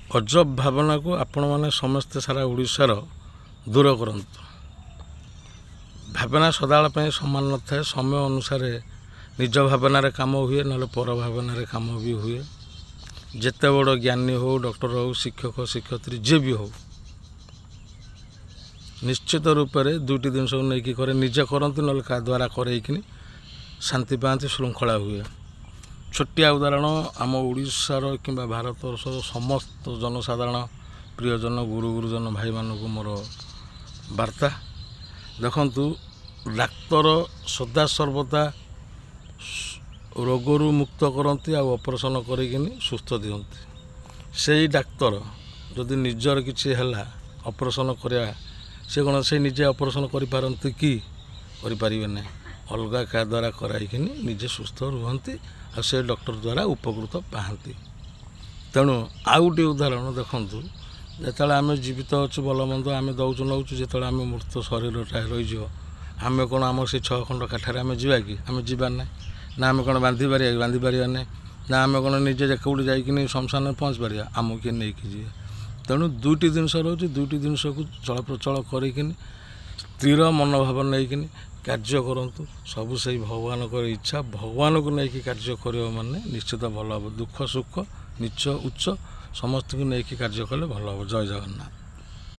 ଅଜବ ଭାବନାକୁ ଆପଣମାନେ ସମସ୍ତେ ସାରା ଓଡ଼ିଶାର ଦୂର କରନ୍ତୁ। ଭାବନା ସଦାବେଳେ ପାଇଁ ସମାନ ନଥାଏ। ସମୟ ଅନୁସାରେ ନିଜ ଭାବନାରେ କାମ ହୁଏ, ନହେଲେ ପର ଭାବନାରେ କାମ ବି ହୁଏ। ଯେତେ ବଡ଼ ଜ୍ଞାନୀ ହେଉ, ଡକ୍ଟର ହେଉ, ଶିକ୍ଷକ ଶିକ୍ଷୟିତ୍ରୀ ଯିଏ ବି ହେଉ, ନିଶ୍ଚିତ ରୂପରେ ଦୁଇଟି ଜିନିଷକୁ ନେଇକି କରେ। ନିଜେ କରନ୍ତି, ନହେଲେ କାହା ଦ୍ୱାରା କରେଇକିନି ଶାନ୍ତି ପାଆନ୍ତି, ଶୃଙ୍ଖଳା ହୁଏ। ଛୋଟିଆ ଉଦାହରଣ, ଆମ ଓଡ଼ିଶାର କିମ୍ବା ଭାରତବର୍ଷର ସମସ୍ତ ଜନସାଧାରଣ ପ୍ରିୟଜନ ଗୁରୁଜନ ଭାଇମାନଙ୍କୁ ମୋର ବାର୍ତ୍ତା, ଦେଖନ୍ତୁ, ଡାକ୍ତର ସଦାସର୍ବଦା ରୋଗରୁ ମୁକ୍ତ କରନ୍ତି ଆଉ ଅପରେସନ୍ କରିକିନି ସୁସ୍ଥ ଦିଅନ୍ତି। ସେଇ ଡାକ୍ତର ଯଦି ନିଜର କିଛି ହେଲା ଅପରେସନ୍ କରିବା, ସେ କ'ଣ ସେ ନିଜେ ଅପରେସନ୍ କରିପାରନ୍ତି କି? କରିପାରିବେ ନାହିଁ। ଅଲଗା କାହା ଦ୍ୱାରା କରାଇକିନି ନିଜେ ସୁସ୍ଥ ରୁହନ୍ତି ଆଉ ସେ ଡକ୍ଟର ଦ୍ୱାରା ଉପକୃତ ପାଆନ୍ତି। ତେଣୁ ଆଉ ଗୋଟିଏ ଉଦାହରଣ ଦେଖନ୍ତୁ, ଯେତେବେଳେ ଆମେ ଜୀବିତ ଅଛୁ, ଭଲ ମନ୍ଦ ଆମେ ଦେଉଛୁ ନେଉଛୁ, ଯେତେବେଳେ ଆମେ ମୃତ ଶରୀରଟା ରହିଯିବ, ଆମେ କ'ଣ ଆମ ସେ 6 ଖଣ୍ଡ କାଠରେ ଆମେ ଯିବା କି? ଆମେ ଯିବା ନାହିଁ। ନା ଆମେ କ'ଣ ବାନ୍ଧି ପାରିବା ନାହିଁ। ନା ଆମେ କ'ଣ ନିଜେ କେଉଁଠି ଯାଇକିନି ଶ୍ମଶାନରେ ପହଞ୍ଚି ପାରିବା? ଆମକୁ କିଏ ନେଇକି ଯିବେ? ତେଣୁ ଦୁଇଟି ଜିନିଷ ରହୁଛି। ଦୁଇଟି ଜିନିଷକୁ ଚଳପ୍ରଚଳ କରିକିନି ସ୍ଥିର ମନୋଭାବ ନେଇକିନି କାର୍ଯ୍ୟ କରନ୍ତୁ। ସବୁ ସେଇ ଭଗବାନଙ୍କର ଇଚ୍ଛା। ଭଗବାନଙ୍କୁ ନେଇକି କାର୍ଯ୍ୟ କରିବ ମାନେ ନିଶ୍ଚିତ ଭଲ ହେବ। ଦୁଃଖ ସୁଖ ନିଚ ଉଚ୍ଚ ସମସ୍ତଙ୍କୁ ନେଇକି କାର୍ଯ୍ୟ କଲେ ଭଲ ହେବ। ଜୟ ଜଗନ୍ନାଥ।